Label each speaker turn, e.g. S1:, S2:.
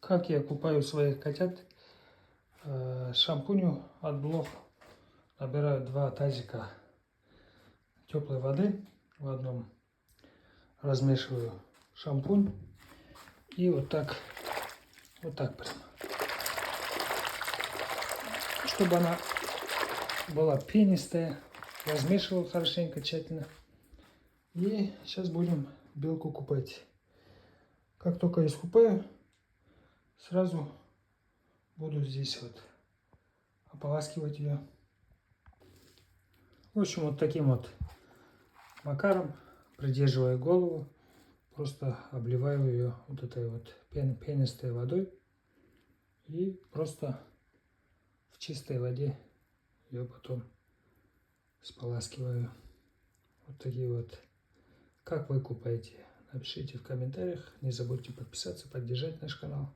S1: Как я купаю своих котят? Шампунью от Блов набираю 2 тазика теплой воды. В одном размешиваю шампунь и вот так прям, чтобы она была пенистая. Размешивал хорошенько, тщательно. И сейчас будем белку купать. Как только искупаю, сразу буду здесь вот ополаскивать ее. В общем, вот таким вот макаром, придерживая голову, просто обливаю ее вот этой вот пенистой водой и просто в чистой воде ее потом споласкиваю. Вот такие вот. Как вы купаете? Напишите в комментариях. Не забудьте подписаться, поддержать наш канал.